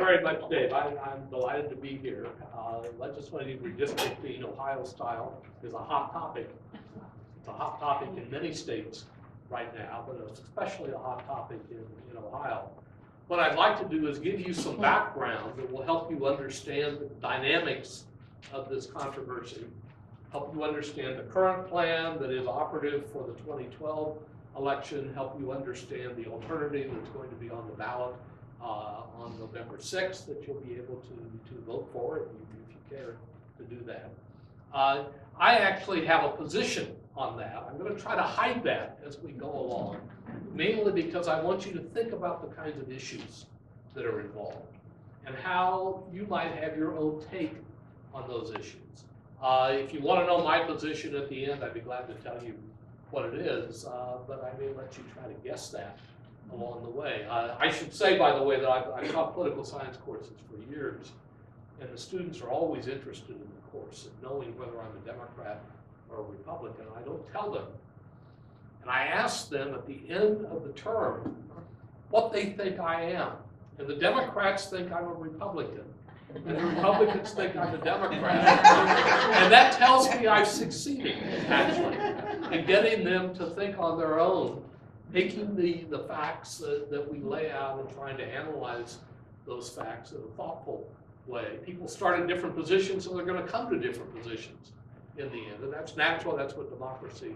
very much, Dave. I'm delighted to be here. Legislative redistricting, Ohio style, is a hot topic. It's a hot topic in many states right now, but it's especially a hot topic in Ohio. What I'd like to do is give you some background that will help you understand the dynamics of this controversy, help you understand the current plan that is operative for the 2012 election, help you understand the alternative that's going to be on the ballot on November 6th that you'll be able to vote for if you care to do that. I actually have a position on that. I'm going to try to hide that as we go along, mainly because I want you to think about the kinds of issues that are involved and how you might have your own take on those issues. If you want to know my position at the end, I'd be glad to tell you what it is, but I may let you try to guess that along the way. I should say, by the way, that I've taught political science courses for years, and the students are always interested in the course and knowing whether I'm a Democrat or a Republican. I don't tell them. And I ask them at the end of the term what they think I am. And the Democrats think I'm a Republican, and the Republicans think I'm a Democrat. And that tells me I've succeeded, actually, in getting them to think on their own, taking the facts that we lay out and trying to analyze those facts in a thoughtful way. People start in different positions, so they're going to come to different positions in the end. And that's natural. That's what democracy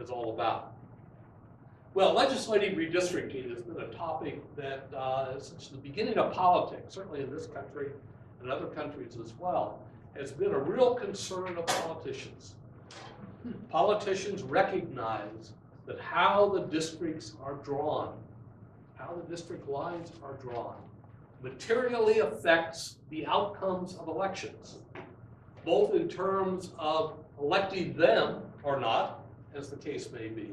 is all about. Well, legislative redistricting has been a topic that since the beginning of politics, certainly in this country and other countries as well, has been a real concern of politicians. Politicians recognize that how the districts are drawn, how the district lines are drawn, materially affects the outcomes of elections, both in terms of electing them or not, as the case may be,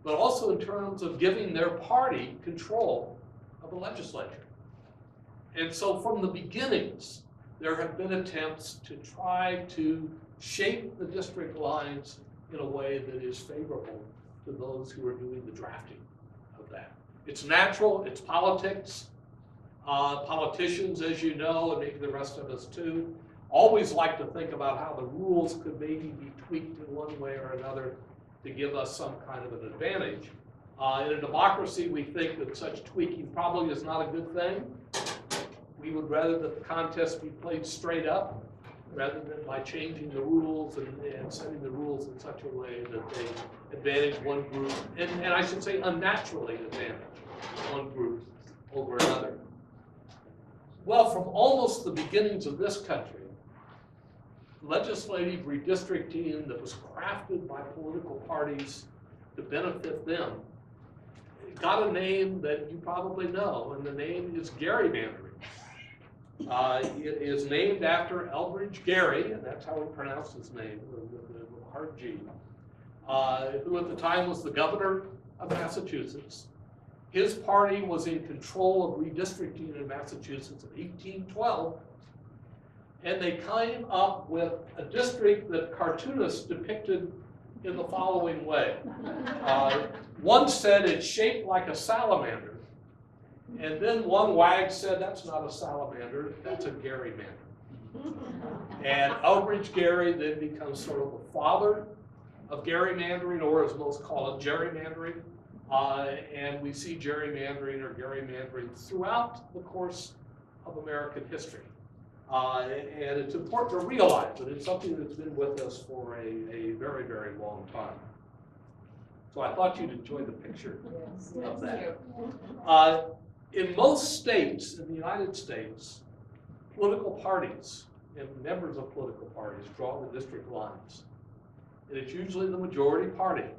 but also in terms of giving their party control of the legislature. And so from the beginnings, there have been attempts to try to shape the district lines in a way that is favorable to those who are doing the drafting of that. It's natural, it's politics. Politicians, as you know, and maybe the rest of us too, always like to think about how the rules could maybe be tweaked in one way or another to give us some kind of an advantage. In a democracy, we think that such tweaking probably is not a good thing. We would rather that the contest be played straight up rather than by changing the rules and setting the rules in such a way that they advantage one group, and I should say unnaturally advantage one group over another. Well, from almost the beginnings of this country, legislative redistricting that was crafted by political parties to benefit them got a name that you probably know, and the name is gerrymandering. It is named after Elbridge Gerry, and that's how we pronounce his name, with a hard G, who at the time was the governor of Massachusetts. His party was in control of redistricting in Massachusetts in 1812, and they came up with a district that cartoonists depicted in the following way. One said it's shaped like a salamander, and then one wag said that's not a salamander, that's a gerrymander. And Elbridge Gerry then becomes sort of the father of gerrymandering, or as most call it, gerrymandering. And we see gerrymandering or gerrymandering throughout the course of American history. And it's important to realize that it's something that's been with us for a very, very long time. So I thought you'd enjoy the picture of that. In most states in the United States, political parties and members of political parties draw the district lines. And it's usually the majority party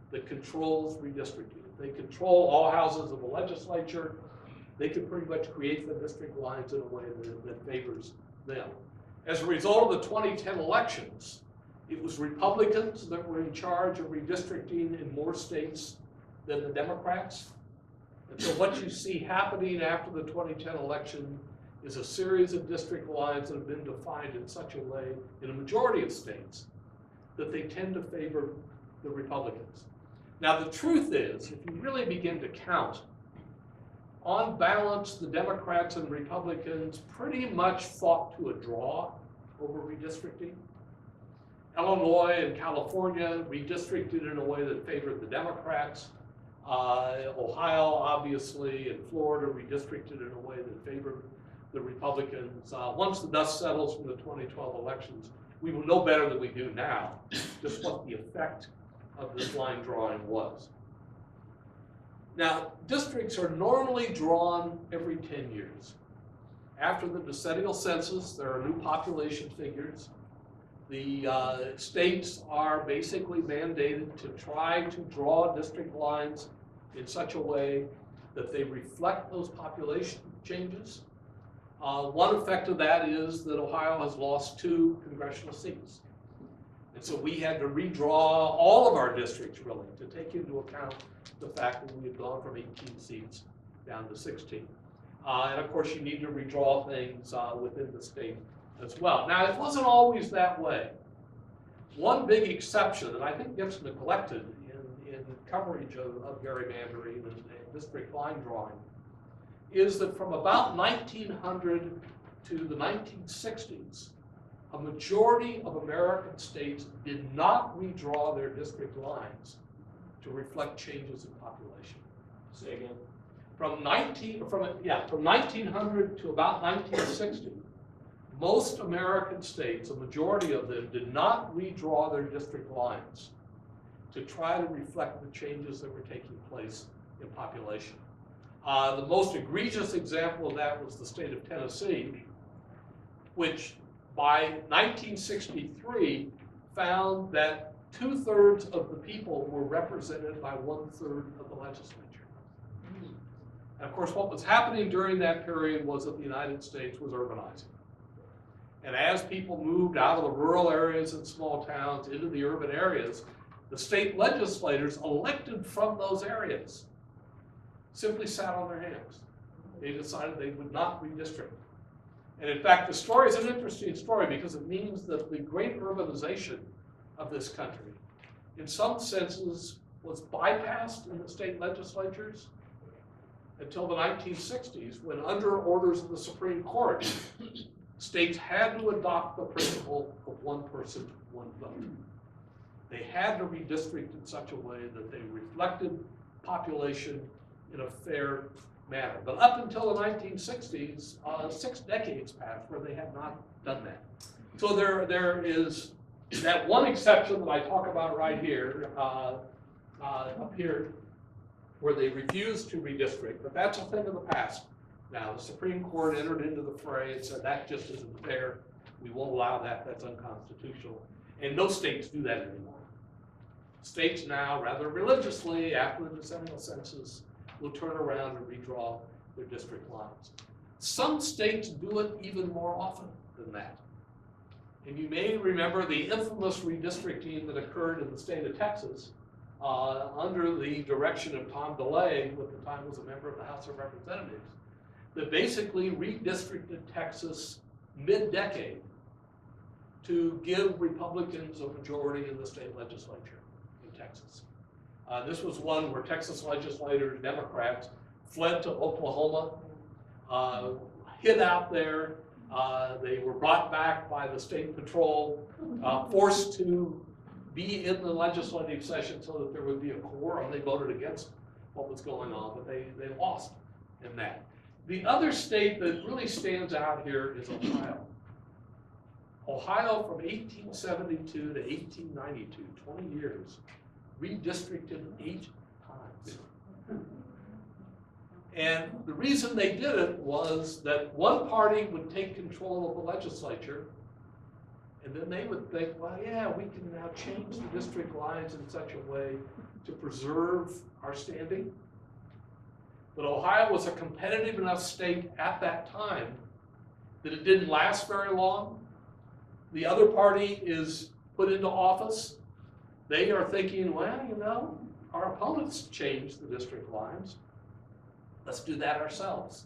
that controls redistricting. They control all houses of the legislature. They can pretty much create the district lines in a way that favors them. As a result of the 2010 elections, it was Republicans that were in charge of redistricting in more states than the Democrats. And so what you see happening after the 2010 election is a series of district lines that have been defined in such a way in a majority of states that they tend to favor the Republicans. Now the truth is, if you really begin to count on balance, the Democrats and Republicans pretty much fought to a draw over redistricting. Illinois and California redistricted in a way that favored the Democrats. Ohio, obviously, and Florida redistricted in a way that favored the Republicans. Once the dust settles from the 2012 elections, we will know better than we do now just what the effect of this line drawing was. Now, districts are normally drawn every 10 years. After the decennial census, there are new population figures. The states are basically mandated to try to draw district lines in such a way that they reflect those population changes. One effect of that is that Ohio has lost 2 congressional seats. And so we had to redraw all of our districts, really, to take into account the fact that we had gone from 18 seats down to 16. And of course, you need to redraw things within the state as well. Now, it wasn't always that way. One big exception that I think gets neglected in coverage of gerrymandering and district line drawing is that from about 1900 to the 1960s, a majority of American states did not redraw their district lines to reflect changes in population. Say again. From 1900 to about 1960, most American states, a majority of them, did not redraw their district lines to try to reflect the changes that were taking place in population. The most egregious example of that was the state of Tennessee, which by 1963 found that 2/3 of the people were represented by 1/3 of the legislature. And of course, what was happening during that period was that the United States was urbanizing. And as people moved out of the rural areas and small towns into the urban areas, the state legislators elected from those areas simply sat on their hands. They decided they would not redistrict. And in fact, the story is an interesting story because it means that the great urbanization of this country, in some senses, was bypassed in the state legislatures until the 1960s, when under orders of the Supreme Court, states had to adopt the principle of one person, one vote. They had to redistrict in such a way that they reflected population in a fair manner. But up until the 1960s, 6 decades passed where they had not done that. So there is that one exception that I talk about right here, up here, where they refused to redistrict, but that's a thing of the past. Now, the Supreme Court entered into the fray and said that just isn't fair. We won't allow that. That's unconstitutional. And no states do that anymore. States now, rather religiously, after the decennial census, will turn around and redraw their district lines. Some states do it even more often than that. And you may remember the infamous redistricting that occurred in the state of Texas under the direction of Tom DeLay, who at the time was a member of the House of Representatives, that basically redistricted Texas mid-decade to give Republicans a majority in the state legislature in Texas. This was one where Texas legislators, Democrats, fled to Oklahoma, hid out there. They were brought back by the state patrol, forced to be in the legislative session so that there would be a quorum. They voted against what was going on, but they lost in that. The other state that really stands out here is Ohio. Ohio from 1872 to 1892, 20 years, redistricted 8 times. And the reason they did it was that one party would take control of the legislature, and then they would think, well, yeah, we can now change the district lines in such a way to preserve our standing. But Ohio was a competitive enough state at that time that it didn't last very long. The other party is put into office. They are thinking, well, you know, our opponents changed the district lines. Let's do that ourselves.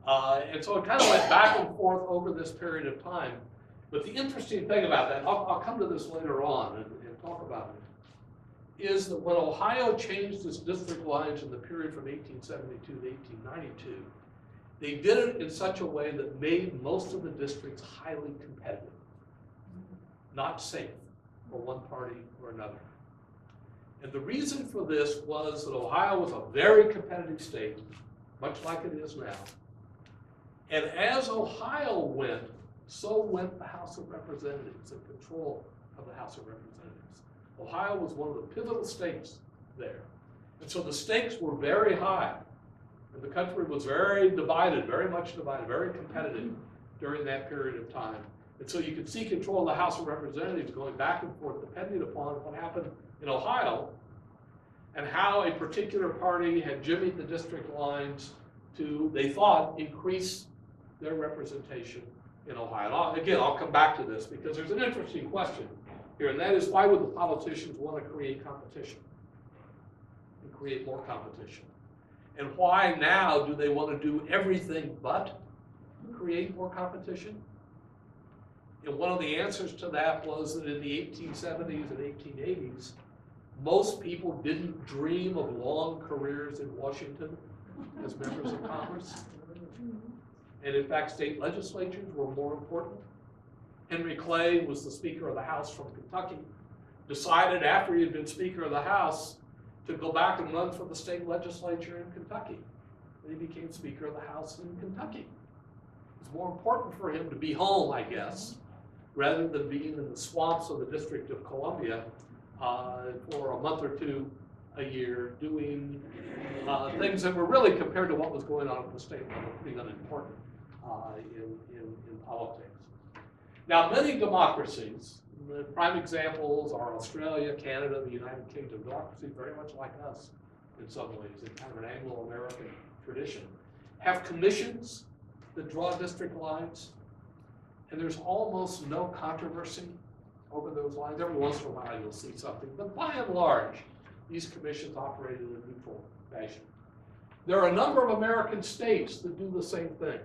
And so it kind of went back and forth over this period of time. But the interesting thing about that, I'll come to this later on and talk about is that when Ohio changed its district lines in the period from 1872 to 1892, they did it in such a way that made most of the districts highly competitive, not safe for one party or another. And the reason for this was that Ohio was a very competitive state, much like it is now. And as Ohio went, so went the House of Representatives and control of the House of Representatives. Ohio was one of the pivotal states there. And so the stakes were very high. And the country was very divided, very much divided, very competitive during that period of time. And so you could see control of the House of Representatives going back and forth depending upon what happened in Ohio and how a particular party had jimmied the district lines to, they thought, increase their representation in Ohio. And again, I'll come back to this because there's an interesting question here, and that is, why would the politicians want to create competition and create more competition? And why now do they want to do everything but create more competition? And one of the answers to that was that in the 1870s and 1880s, most people didn't dream of long careers in Washington as members of Congress. And in fact, state legislatures were more important. Henry Clay was the Speaker of the House from Kentucky, decided after he had been Speaker of the House to go back and run for the state legislature in Kentucky. And he became Speaker of the House in Kentucky. It was more important for him to be home, I guess, rather than being in the swamps of the District of Columbia for a month or two a year doing things that were really, compared to what was going on at the state level, pretty unimportant in politics. Now, many democracies, the prime examples are Australia, Canada, the United Kingdom, democracies very much like us in some ways, in kind of an Anglo-American tradition, have commissions that draw district lines, and there's almost no controversy over those lines. Every once in a while you'll see something, but by and large, these commissions operate in a neutral fashion. There are a number of American states that do the same thing.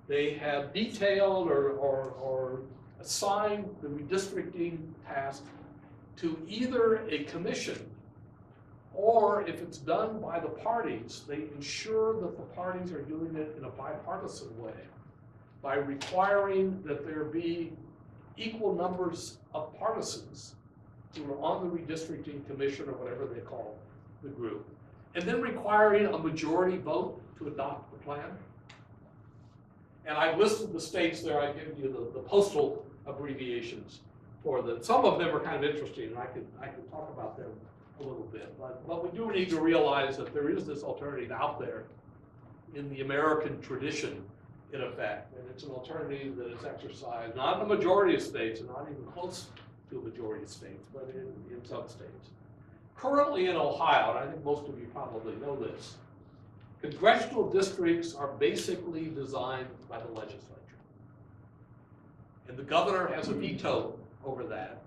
They have detailed or assigned the redistricting task to either a commission, or if it's done by the parties, they ensure that the parties are doing it in a bipartisan way by requiring that there be equal numbers of partisans who are on the redistricting commission or whatever they call the group, and then requiring a majority vote to adopt the plan. And I've listed the states there. I've given you the postal abbreviations for them. Some of them are kind of interesting, and I could talk about them a little bit. But we do need to realize that there is this alternative out there in the American tradition, in effect, and it's an alternative that is exercised not in the majority of states, and not even close to a majority of states, but in some states. Currently in Ohio, and I think most of you probably know this, congressional districts are basically designed by the legislature. And the governor has a veto over that.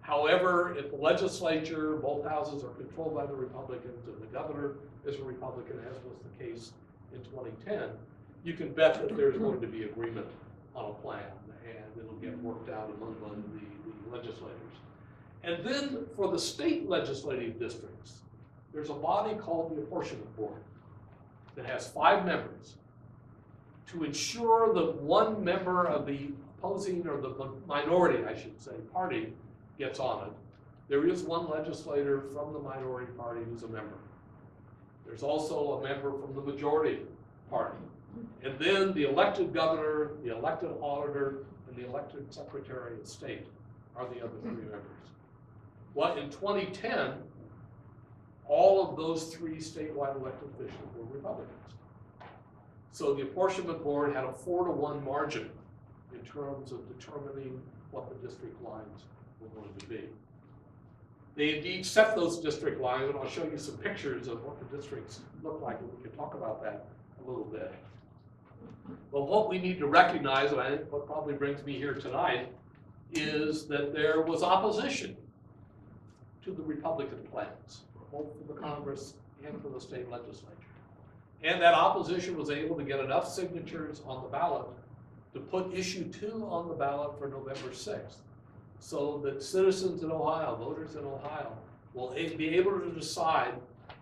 However, if the legislature, both houses are controlled by the Republicans, and the governor is a Republican, as was the case in 2010, you can bet that there's going to be agreement on a plan, and it'll get worked out among the legislators. And then for the state legislative districts, there's a body called the Apportionment Board that has 5 members to ensure that one member of the opposing, or the minority, I should say, party gets on it. There is one legislator from the minority party who's a member. There's also a member from the majority party. And then the elected governor, the elected auditor, and the elected secretary of state are the other 3 members. Well, in 2010, all of those 3 statewide elected officials were Republicans. So the Apportionment Board had a 4-to-1 margin in terms of determining what the district lines were going to be. They indeed set those district lines, and I'll show you some pictures of what the districts look like, and we can talk about that a little bit. But what we need to recognize, and I think what probably brings me here tonight, is that there was opposition to the Republican plans, both for the Congress and for the state legislature. And that opposition was able to get enough signatures on the ballot to put issue 2 on the ballot for November 6th, so that citizens in Ohio, voters in Ohio, will be able to decide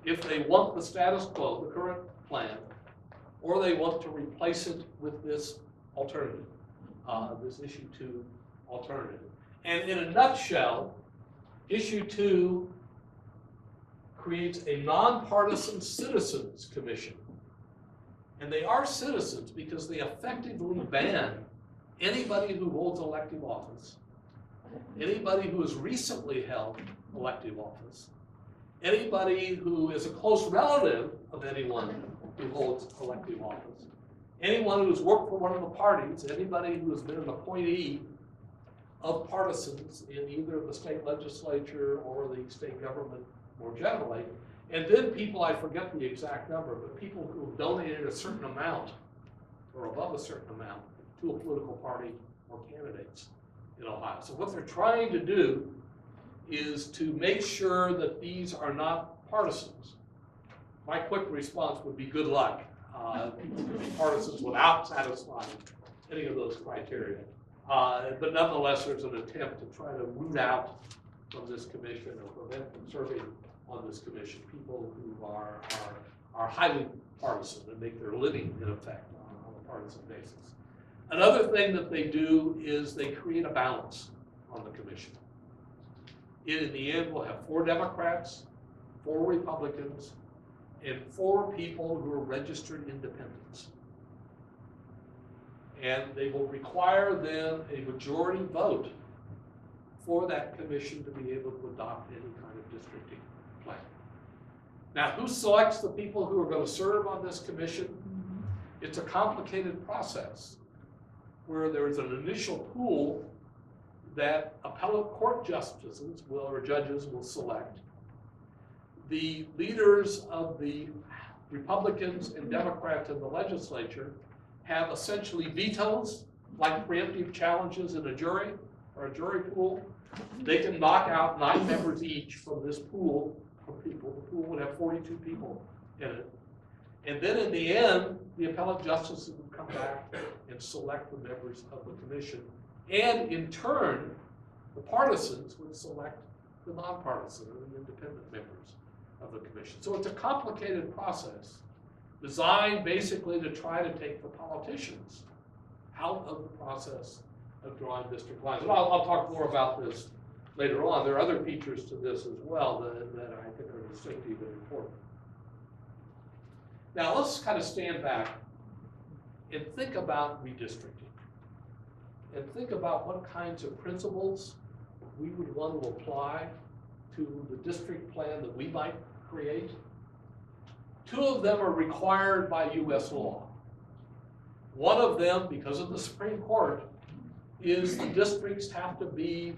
if they want the status quo, the current plan, or they want to replace it with this alternative, this issue 2 alternative. And in a nutshell, issue 2 creates a nonpartisan citizens commission. And they are citizens because they effectively ban anybody who holds elective office, anybody who has recently held elective office, anybody who is a close relative of anyone who holds elective office, anyone who's worked for one of the parties, anybody who has been an appointee of partisans in either the state legislature or the state government more generally, and then people, I forget the exact number, but people who have donated a certain amount or above a certain amount to a political party or candidates in Ohio. So what they're trying to do is to make sure that these are not partisans. My quick response would be good luck. Partisans without satisfying any of those criteria. But nonetheless, there's an attempt to try to root out from this commission or prevent from serving on this commission people who are highly partisan and make their living, in effect, on a partisan basis. Another thing that they do is they create a balance on the commission. In the end, we'll have 4 Democrats, 4 Republicans, and 4 people who are registered independents. And they will require then a majority vote for that commission to be able to adopt any kind of districting plan. Now, who selects the people who are going to serve on this commission? It's a complicated process where there's an initial pool that appellate court justices will, or judges will select. The leaders of the Republicans and Democrats in the legislature have essentially vetoes, like preemptive challenges in a jury or a jury pool. They can knock out 9 members each from this pool of people. The pool would have 42 people in it. And then in the end, the appellate justices would come back and select the members of the commission. And in turn, the partisans would select the nonpartisan or the independent members of the commission. So it's a complicated process designed basically to try to take the politicians out of the process of drawing district lines. And I'll talk more about this later on. There are other features to this as well that I think are distinctive and important. Now let's kind of stand back and think about redistricting. And think about what kinds of principles we would want to apply to the district plan that we might create. 2 of them are required by US law. One of them, because of the Supreme Court, is the districts have to be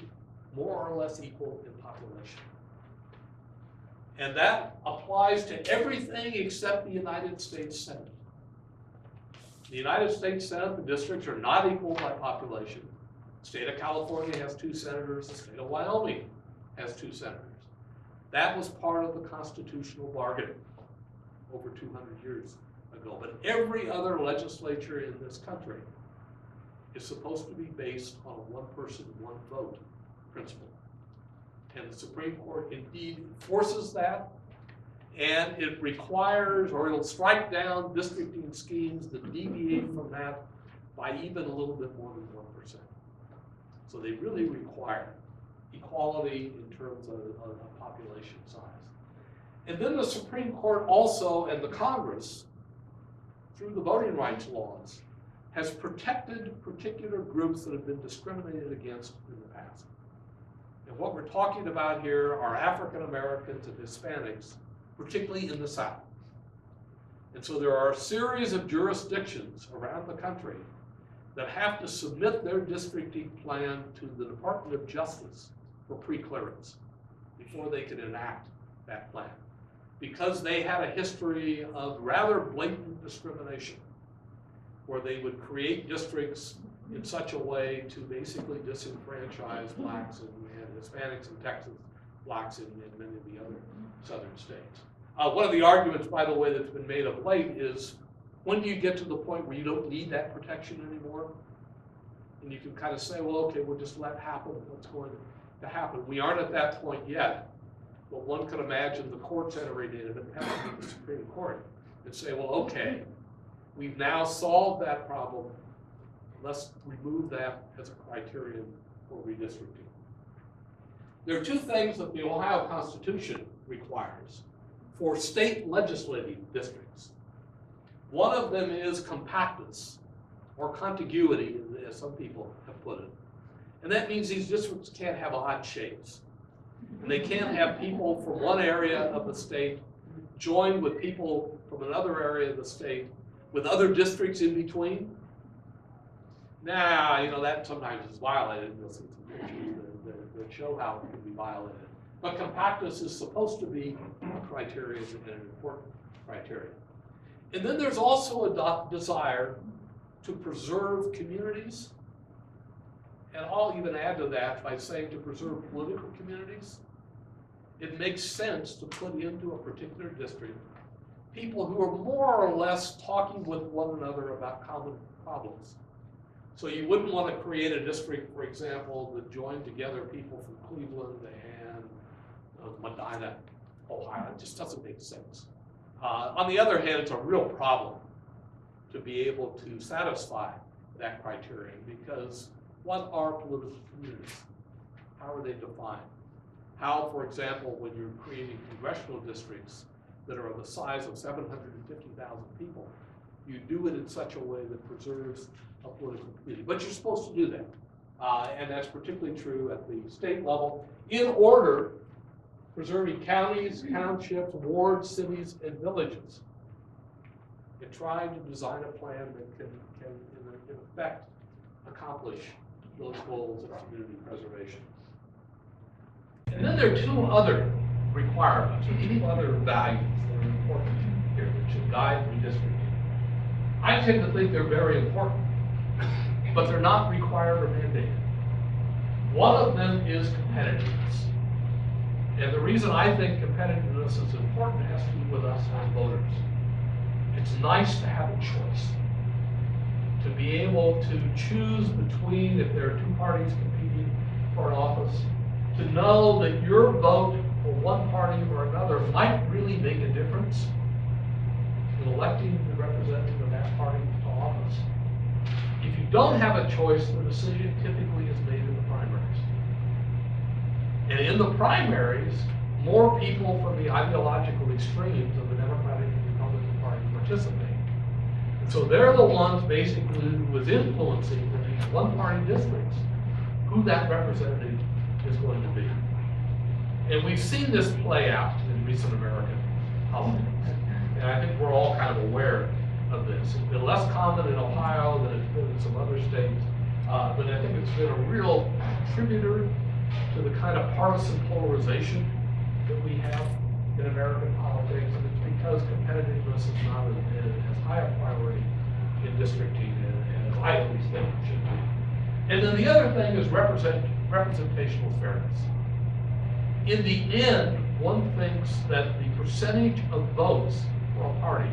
more or less equal in population. And that applies to everything except the United States Senate. The United States Senate, the districts are not equal by population. The state of California has 2 senators. The state of Wyoming has 2 senators. That was part of the constitutional bargain over 200 years ago. But every other legislature in this country is supposed to be based on a 1 person, 1 vote principle. And the Supreme Court indeed forces that, and it requires, or it'll strike down districting schemes that deviate from that by even a little bit more than 1%. So they really require equality in terms of population size. And then the Supreme Court also, and the Congress, through the voting rights laws, has protected particular groups that have been discriminated against in the past. And what we're talking about here are African Americans and Hispanics, particularly in the South. And so there are a series of jurisdictions around the country that have to submit their districting plan to the Department of Justice for pre-clearance before they can enact that plan, because they had a history of rather blatant discrimination, where they would create districts in such a way to basically disenfranchise blacks and Hispanics in Texas, blacks in many of the other southern states. One of the arguments, by the way, that's been made of late is, when do you get to the point where you don't need that protection anymore? And you can kind of say, well, okay, we'll just let happen what's going to happen. We aren't at that point yet. But one could imagine the courts entering in and having the Supreme Court and say, well, okay, we've now solved that problem. Let's remove that as a criterion for redistricting. There are two things that the Ohio Constitution requires for state legislative districts. One of them is compactness, or contiguity, as some people have put it. And that means these districts can't have odd shapes. And they can't have people from one area of the state joined with people from another area of the state with other districts in between. Now, you know, that sometimes is violated. You'll see some pictures that show how it can be violated. But compactness is supposed to be a criterion and an important criterion. And then there's also a desire to preserve communities. And I'll even add to that by saying to preserve political communities. It makes sense to put into a particular district people who are more or less talking with one another about common problems. So you wouldn't want to create a district, for example, that joined together people from Cleveland and Medina, Ohio. It just doesn't make sense. On the other hand, it's a real problem to be able to satisfy that criterion, because what are political communities? How are they defined? How, for example, when you're creating congressional districts that are of the size of 750,000 people, you do it in such a way that preserves a political community. But you're supposed to do that. And that's particularly true at the state level, in order preserving counties, townships, wards, cities, and villages. And trying to design a plan that can in effect, accomplish those goals of community preservation. And then there are two other requirements, or two other values that are important here that should guide redistricting. I tend to think they're very important, but they're not required or mandated. One of them is competitiveness. And the reason I think competitiveness is important has to do with us as voters. It's nice to have a choice, to be able to choose between, if there are two parties competing for an office, to know that your vote for one party or another might really make a difference in electing the representative of that party to office. If you don't have a choice, the decision typically is made in the primaries. And in the primaries, more people from the ideological extremes of the Democratic and Republican Party participate. And so they're the ones basically who was influencing in these one-party districts who that representative is going to be. And we've seen this play out in recent American politics. And I think we're all kind of aware of this. It's been less common in Ohio than it's been in some other states. But I think it's been a real contributor to the kind of partisan polarization that we have in American politics. And it's because competitiveness is not as high a priority in districting as I at least think it should be. And then the other thing is representational fairness. In the end, one thinks that the percentage of votes for a party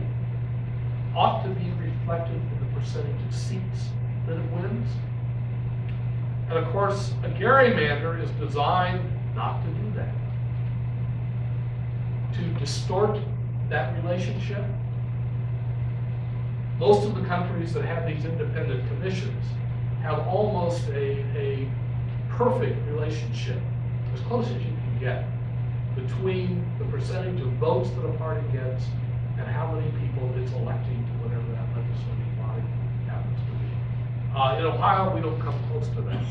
ought to be reflected in the percentage of seats that it wins. And of course, a gerrymander is designed not to do that, to distort that relationship. Most of the countries that have these independent commissions have almost a perfect relationship, as close as you can get, between the percentage of votes that a party gets and how many people it's electing to whatever that legislative body happens to be. In Ohio, we don't come close to that.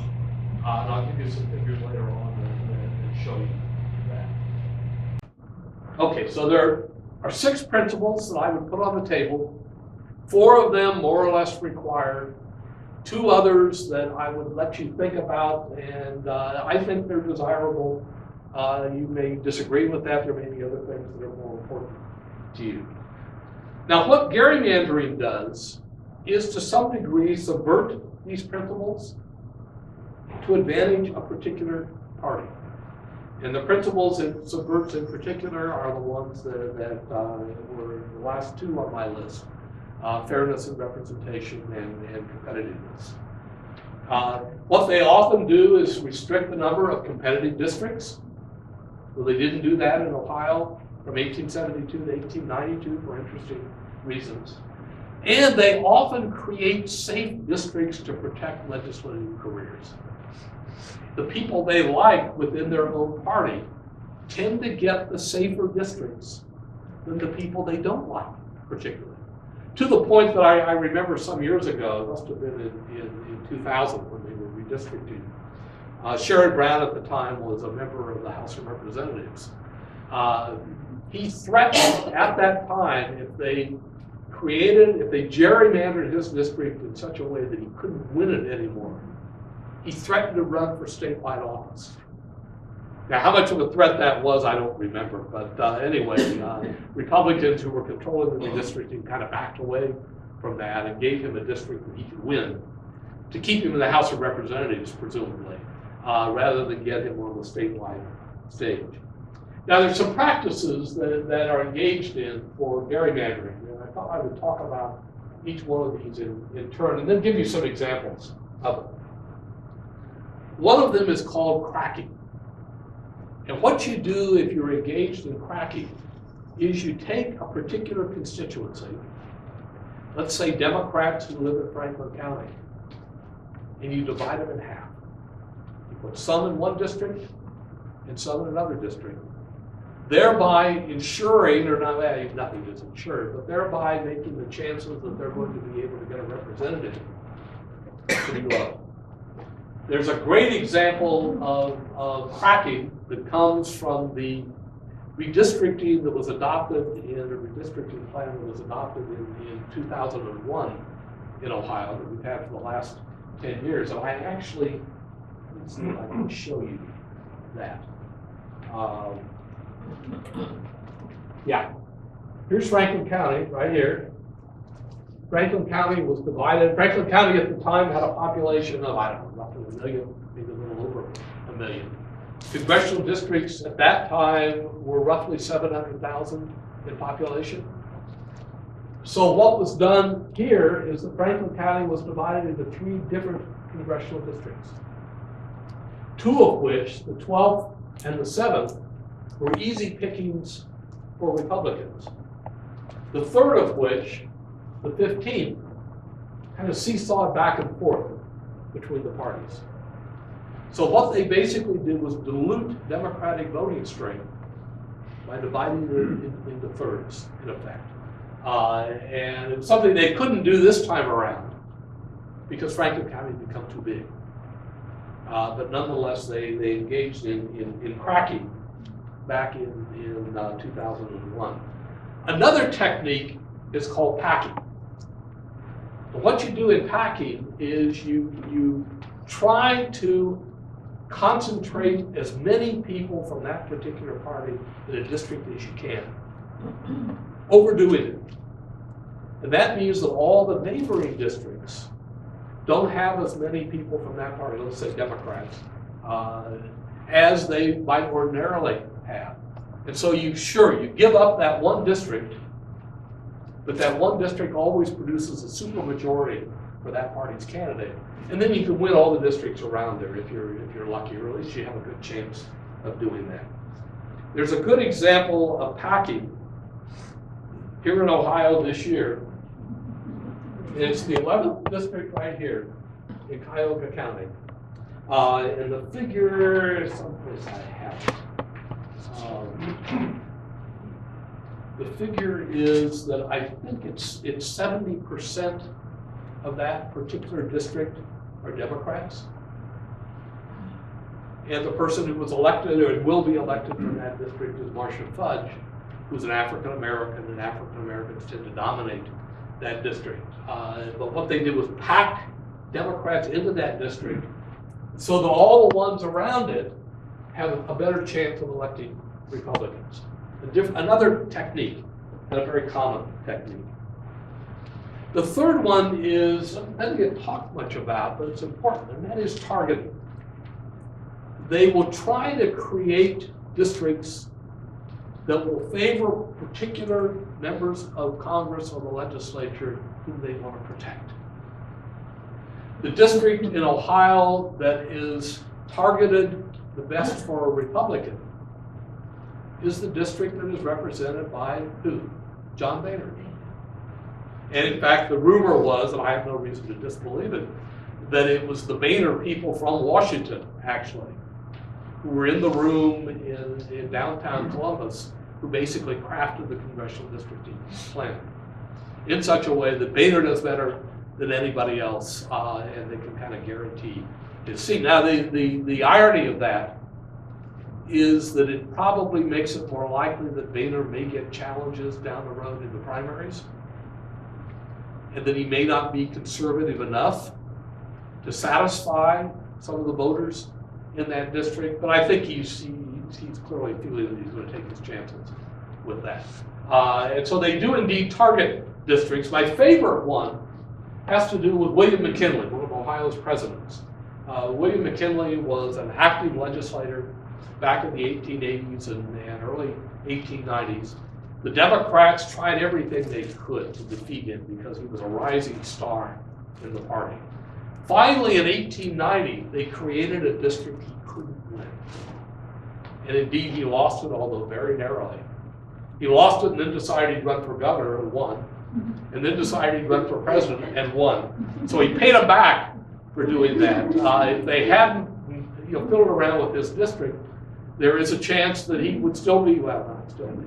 And I'll give you some figures later on that show you that. Okay, so there are 6 principles that I would put on the table. 4 of them more or less required. 2 others that I would let you think about, and I think they're desirable. You may disagree with that. There may be other things that are more important to you. Now, what gerrymandering does is to some degree subvert these principles to advantage a particular party. And the principles it subverts in particular are the ones that were the last 2 on my list. Fairness and representation and competitiveness. What they often do is restrict the number of competitive districts. Well, they didn't do that in Ohio from 1872 to 1892 for interesting reasons. And they often create safe districts to protect legislative careers. The people they like within their own party tend to get the safer districts than the people they don't like particularly. To the point that I remember some years ago, it must have been in 2000 when they were redistricting. Sherrod Brown at the time was a member of the House of Representatives. He threatened at that time if they gerrymandered his district in such a way that he couldn't win it anymore, he threatened to run for statewide office. Now, how much of a threat that was, I don't remember, but anyway, Republicans who were controlling the redistricting kind of backed away from that and gave him a district that he could win to keep him in the House of Representatives, presumably, rather than get him on the statewide stage. Now, there's some practices that are engaged in for gerrymandering, and I thought I would talk about each one of these in turn, and then give you some examples of it. One of them is called cracking. And what you do if you're engaged in cracking is you take a particular constituency, let's say Democrats who live in Franklin County, and you divide them in half. You put some in one district and some in another district, thereby ensuring, or not, nothing is ensured, but thereby making the chances that they're going to be able to get a representative pretty low. There's a great example of cracking that comes from the redistricting that was adopted in a redistricting plan that was adopted in 2001 in Ohio that we've had for the last 10 years. And I actually, let's see if I can show you that. Yeah, here's Franklin County right here. Franklin County was divided. Franklin County at the time had a population of, I don't know, roughly 1 million, maybe a little over 1 million. Congressional districts at that time were roughly 700,000 in population. So what was done here is that Franklin County was divided into 3 different congressional districts, 2 of which, the 12th and the 7th, were easy pickings for Republicans. The 3rd of which, the 15th, kind of seesawed back and forth between the parties. So what they basically did was dilute Democratic voting strength by dividing it into thirds, in effect. And it's something they couldn't do this time around because Franklin County had become too big. But nonetheless, they engaged in cracking back in 2001. Another technique is called packing. And what you do in packing is you try to concentrate as many people from that particular party in a district as you can, overdoing it. And that means that all the neighboring districts don't have as many people from that party, let's say Democrats, as they might ordinarily have. And so you give up that one district, but that one district always produces a supermajority for that party's candidate. And then you can win all the districts around there if you're lucky, or at least you have a good chance of doing that. There's a good example of packing here in Ohio this year. It's the 11th district right here in Cuyahoga County. And the figure, someplace I have it. The figure is that I think it's 70% of that particular district are Democrats. And the person who was elected or will be elected from that district is Marcia Fudge, who's an African American, and African Americans tend to dominate that district. But what they did was pack Democrats into that district so that all the ones around it have a better chance of electing Republicans. Another technique, and a very common technique. The third one doesn't get talked much about, but it's important, and that is targeting. They will try to create districts that will favor particular members of Congress or the legislature whom they want to protect. The district in Ohio that is targeted the best for a Republican is the district that is represented by who? John Boehner. And in fact, the rumor was, and I have no reason to disbelieve it, that it was the Boehner people from Washington, actually, who were in the room in downtown Columbus, who basically crafted the congressional districting plan in such a way that Boehner does better than anybody else, and they can kind of guarantee his seat. Now, the irony of that is that it probably makes it more likely that Boehner may get challenges down the road in the primaries, and that he may not be conservative enough to satisfy some of the voters in that district. But I think he's clearly feeling that he's going to take his chances with that. And so they do indeed target districts. My favorite one has to do with William McKinley, one of Ohio's presidents. William McKinley was an active legislator back in the 1880s and early 1890s. The Democrats tried everything they could to defeat him because he was a rising star in the party. Finally, in 1890, they created a district he couldn't win. And indeed, he lost it, although very narrowly. He lost it and then decided he'd run for governor and won. And then decided he'd run for president and won. So he paid them back for doing that. If they hadn't fiddled around with this district, there is a chance that he would still be, well, not still be,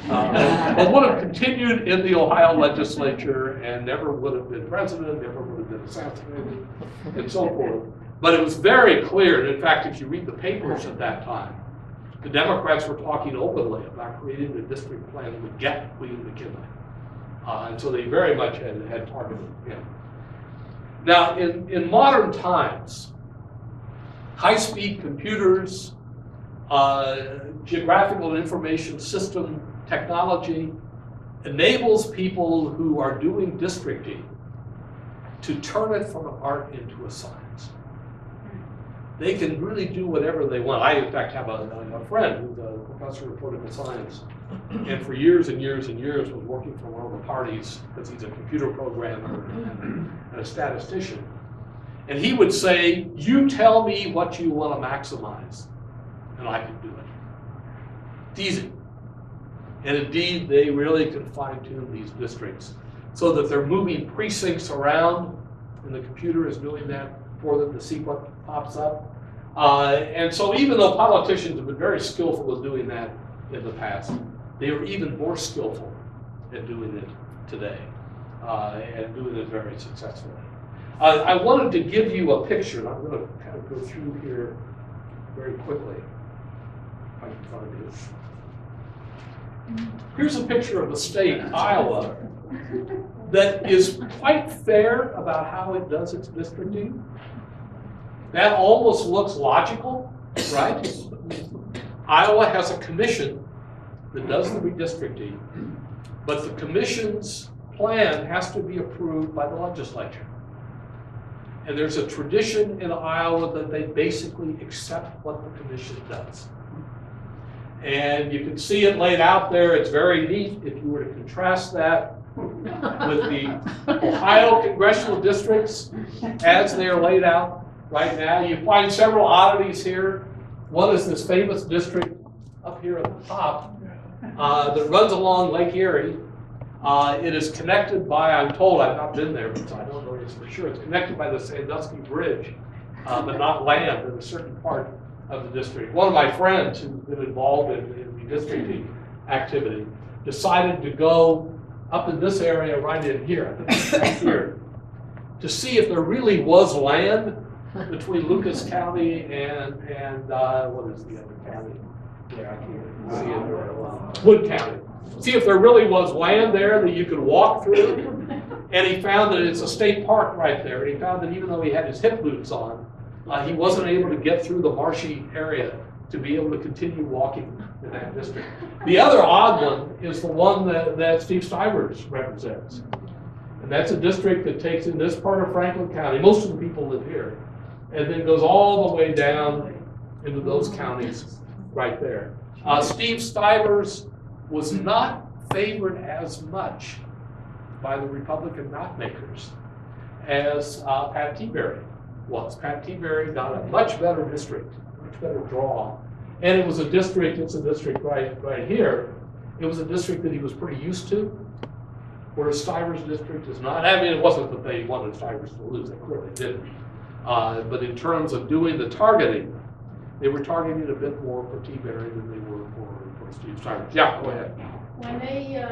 but would have continued in the Ohio legislature and never would have been president, never would have been assassinated, and so forth. But it was very clear, and in fact, if you read the papers at that time, the Democrats were talking openly about creating a district plan that would get William McKinley. And so they very much had targeted him. Now, in modern times, high-speed computers, geographical information system technology enables people who are doing districting to turn it from an art into a science. They can really do whatever they want. I, in fact, have a friend who's a professor of political science, and for years and years and years was working for one of the parties because he's a computer programmer and a statistician. And he would say, you tell me what you want to maximize, and I can do it. It's easy. And indeed, they really can fine-tune these districts so that they're moving precincts around, and the computer is doing that for them to see what pops up. And so even though politicians have been very skillful at doing that in the past, they are even more skillful at doing it today, and doing it very successfully. I wanted to give you a picture, and I'm going to kind of go through here very quickly. If I can find it. Here's a picture of a state, Iowa, that is quite fair about how it does its districting. That almost looks logical, right? Iowa has a commission that does the redistricting, but the commission's plan has to be approved by the legislature. And there's a tradition in Iowa that they basically accept what the commission does. And you can see it laid out there. It's very neat. If you were to contrast that with the Ohio congressional districts as they are laid out right now, you find several oddities here. One is this famous district up here at the top that runs along Lake Erie. It is connected by, I'm told, I've not been there, but I don't know this for sure, it's connected by the Sandusky Bridge, but not land in a certain part of the district. One of my friends who's been involved in redistricting activity decided to go up in this area right in here, right here, to see if there really was land between Lucas County and what is the other county? Yeah, I can't see it very well. Wood County. See if there really was land there that you could walk through. And he found that it's a state park right there. And he found that even though he had his hip boots on, he wasn't able to get through the marshy area to be able to continue walking in that district. The other odd one is the one that Steve Stivers represents. And that's a district that takes in this part of Franklin County. Most of the people live here. And then goes all the way down into those counties right there. Steve Stivers was not favored as much by the Republican map makers as Pat Tiberi was. Pat Tiberi got a much better district, much better draw, And it was a district, it's a district right here. It was a district that he was pretty used to, whereas Stiver's district is not. I mean, it wasn't that they wanted Stivers to lose, they clearly didn't. But in terms of doing the targeting, they were targeting a bit more for T-Berry than they were for Steve Stivers. Yeah, go ahead. When they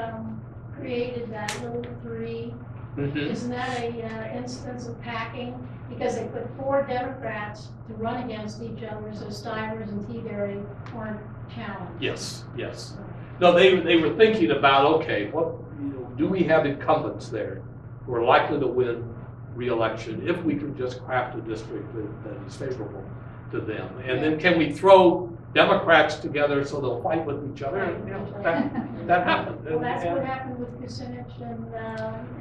created that little 3, isn't that a instance of packing? Because they put 4 Democrats to run against each other, so Stivers and T-Berry weren't challenged. Yes, yes. No, they were thinking about, okay, what, do we have incumbents there who are likely to win re-election if we can just craft a district that is favorable to them? And then can we throw Democrats together so they'll fight with each other? And, that happened. Well, that's what happened with Kucinich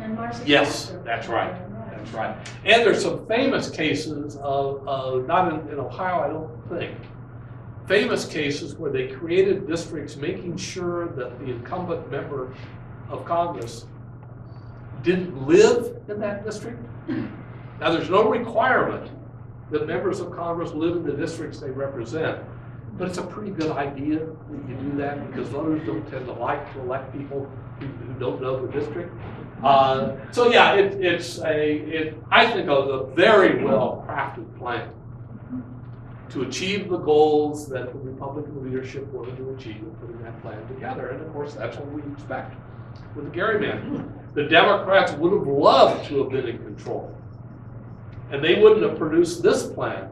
and Marcy. Yes, that's right. That's right. And there's some famous cases of not in Ohio, I don't think, famous cases where they created districts making sure that the incumbent member of Congress didn't live in that district. Now, there's no requirement that members of Congress live in the districts they represent, but it's a pretty good idea that you do that because voters don't tend to like to elect people who don't know the district. So yeah, I think a very well crafted plan to achieve the goals that the Republican leadership wanted to achieve in putting that plan together. And of course, that's what we expect with the Gerrymandering. The Democrats would have loved to have been in control. And they wouldn't have produced this plan,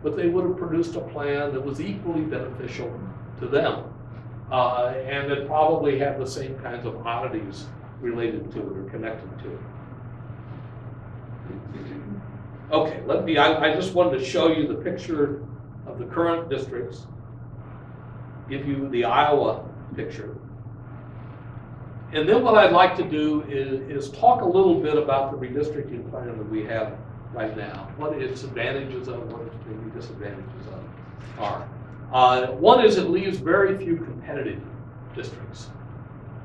but they would have produced a plan that was equally beneficial to them. And that probably had the same kinds of oddities related to it or connected to it. Okay, I just wanted to show you the picture of the current districts, give you the Iowa picture. And then what I'd like to do is talk a little bit about the redistricting plan that we have right now, what its advantages of, what its maybe disadvantages of are. One is it leaves very few competitive districts.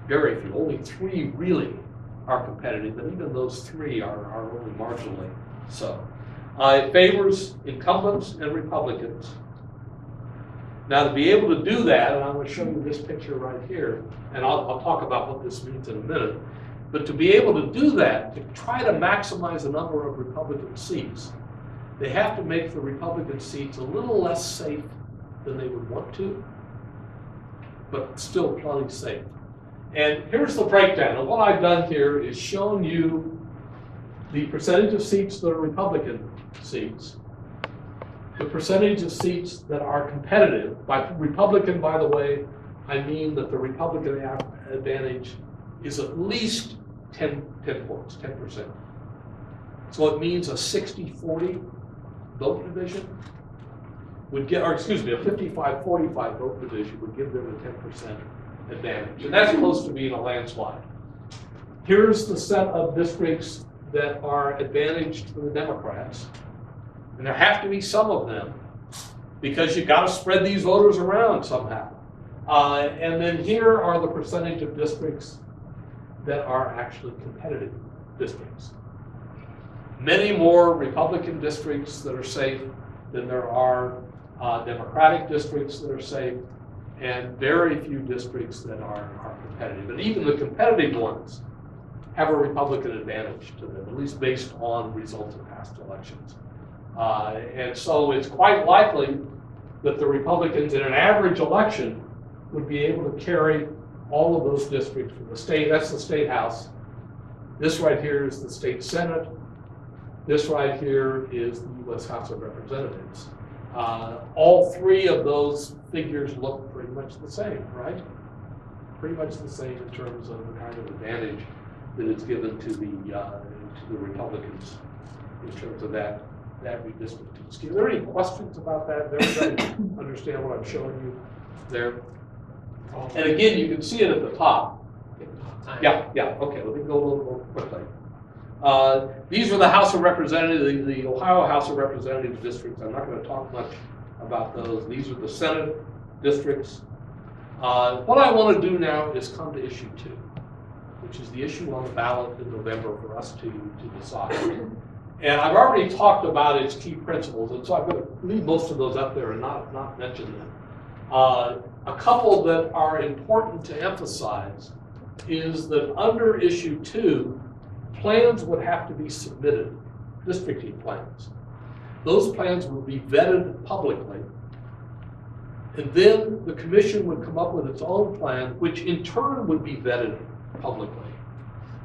Very few, only 3 really are competitive, and even those 3 are only marginally so. It favors incumbents and Republicans. Now, to be able to do that, and I'm going to show you this picture right here, and I'll talk about what this means in a minute, but to be able to do that, to try to maximize the number of Republican seats, they have to make the Republican seats a little less safe than they would want to, but still plenty safe. And here's the breakdown. And what I've done here is shown you the percentage of seats that are Republican seats, the percentage of seats that are competitive. By Republican, by the way, I mean that the Republican advantage is at least 10 points, 10%. So it means a 60-40 vote division would get, or excuse me, a 55-45 vote division would give them a 10% advantage. And that's close to being a landslide. Here's the set of districts that are advantaged for the Democrats. And there have to be some of them because you've got to spread these voters around somehow. And then here are the percentage of districts that are actually competitive districts. Many more Republican districts that are safe than there are Democratic districts that are safe, and very few districts that are competitive. And even the competitive ones have a Republican advantage to them, at least based on results of past elections. And so it's quite likely that the Republicans in an average election would be able to carry all of those districts from the state. That's the state house. This right here is the state senate. This right here is the U.S. House of Representatives. All 3 of those figures look pretty much the same, right? Pretty much the same in terms of the kind of advantage that is given to the Republicans in terms of that redistricting scheme. Are there any questions about that? Does everybody understand what I'm showing you there? And again, you can see it at the top. Yeah, okay, let me go a little more quickly. These are the House of Representatives, the Ohio House of Representatives districts. I'm not going to talk much about those. These are the Senate districts. What I want to do now is come to issue 2, which is the issue on the ballot in November for us to decide. And I've already talked about its key principles, and so I'm going to leave most of those up there and not mention them. A couple that are important to emphasize is that under issue 2, plans would have to be submitted, districting plans. Those plans would be vetted publicly, and then the commission would come up with its own plan, which in turn would be vetted publicly,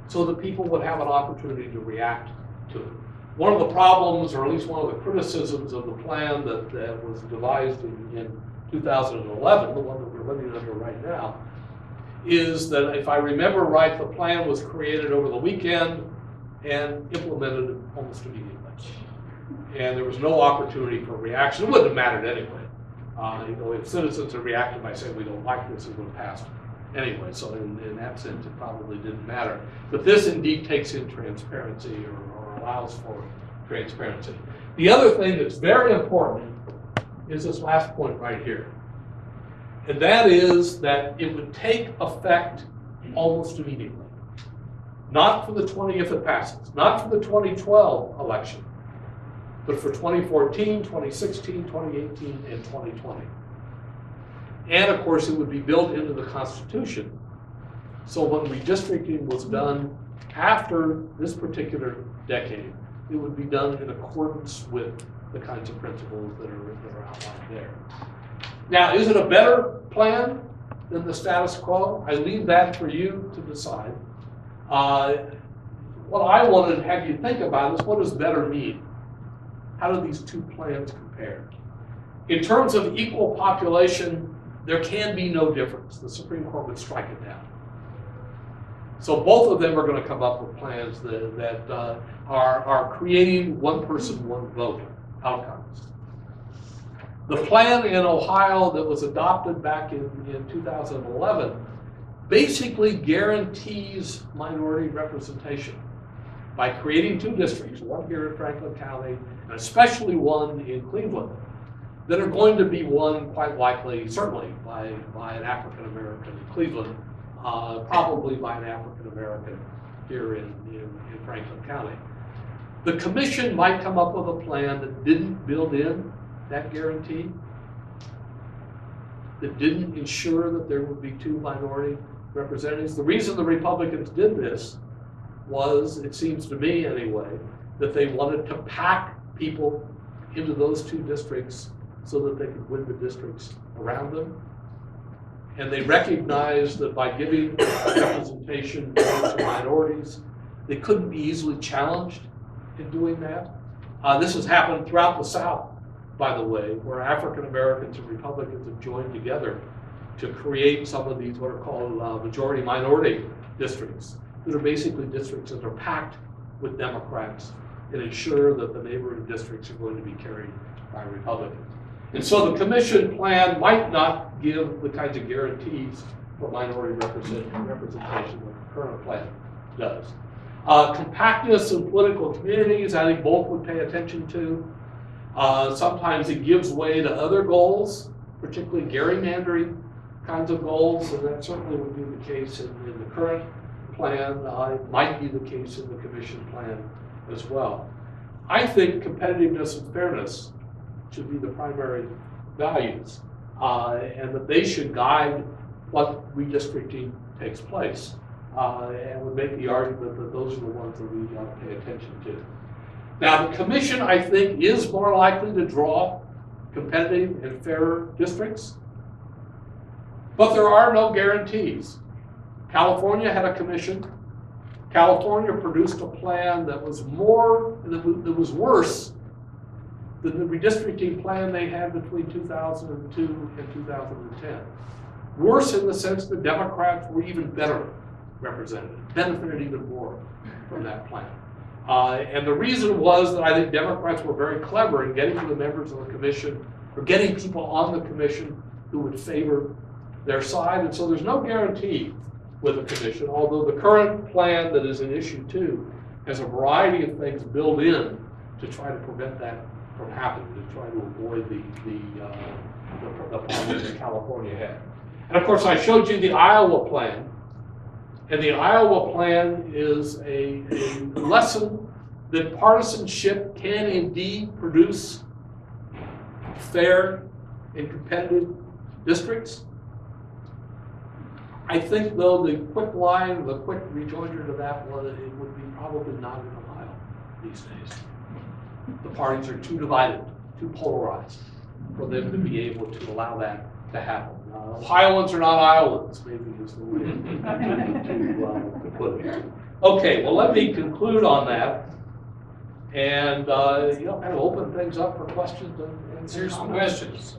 so that people would have an opportunity to react to it. One of the problems, or at least one of the criticisms of the plan that was devised in 2011, the one that we're living under right now, is that if I remember right, the plan was created over the weekend and implemented almost immediately. And there was no opportunity for reaction. It wouldn't have mattered anyway. You know, if citizens had reacted by saying we don't like this, it would have passed anyway. So in that sense, it probably didn't matter. But this indeed takes in transparency or allows for transparency. The other thing that's very important is this last point right here. And that is that it would take effect almost immediately. Not for the if it passes, not for the 2012 election, but for 2014, 2016, 2018, and 2020. And of course, it would be built into the Constitution. So when redistricting was done after this particular decade, it would be done in accordance with the kinds of principles that are outlined there. Now, is it a better plan than the status quo? I leave that for you to decide. What I wanted to have you think about is, what does better mean? How do these two plans compare? In terms of equal population, there can be no difference. The Supreme Court would strike it down. So both of them are going to come up with plans that are creating one person, one vote outcomes. The plan in Ohio that was adopted back in 2011 basically guarantees minority representation by creating 2 districts, one here in Franklin County, and especially one in Cleveland, that are going to be won quite likely, certainly, by an African American in Cleveland, probably by an African American here in Franklin County. The commission might come up with a plan that didn't build in that guarantee, that didn't ensure that there would be 2 minority representatives. The reason the Republicans did this was, it seems to me anyway, that they wanted to pack people into those 2 districts so that they could win the districts around them. And they recognized that by giving representation to minorities, they couldn't be easily challenged in doing that. This has happened throughout the South, by the way, where African Americans and Republicans have joined together to create some of these what are called majority minority districts, that are basically districts that are packed with Democrats and ensure that the neighboring districts are going to be carried by Republicans. And so the commission plan might not give the kinds of guarantees for minority representation that the current plan does. Compactness in political communities, I think both would pay attention to. Sometimes it gives way to other goals, particularly gerrymandering kinds of goals, and that certainly would be the case in the current plan. It might be the case in the commission plan as well. I think competitiveness and fairness should be the primary values, and that they should guide what redistricting takes place, and would make the argument that those are the ones that we want to pay attention to. Now, the commission, I think, is more likely to draw competitive and fairer districts, but there are no guarantees. California had a commission. California produced a plan that was worse than the redistricting plan they had between 2002 and 2010. Worse in the sense that Democrats were even better represented, benefited even more from that plan. And the reason was that I think Democrats were very clever in getting to the members of the commission, or getting people on the commission who would favor their side. And so there's no guarantee with the commission, although the current plan that is in issue 2 has a variety of things built in to try to prevent that from happening, to try to avoid the problem that California had. And of course, I showed you the Iowa plan. And the Iowa plan is a lesson that partisanship can indeed produce fair and competitive districts. I think though the quick rejoinder to that was it would be probably not in Ohio these days. The parties are too divided, too polarized for them to be able to allow that to happen. Ohioans are not Iowans, maybe is the way to put it. Okay, well, let me conclude on that and, kind of open things up for questions and Here's some comments. questions.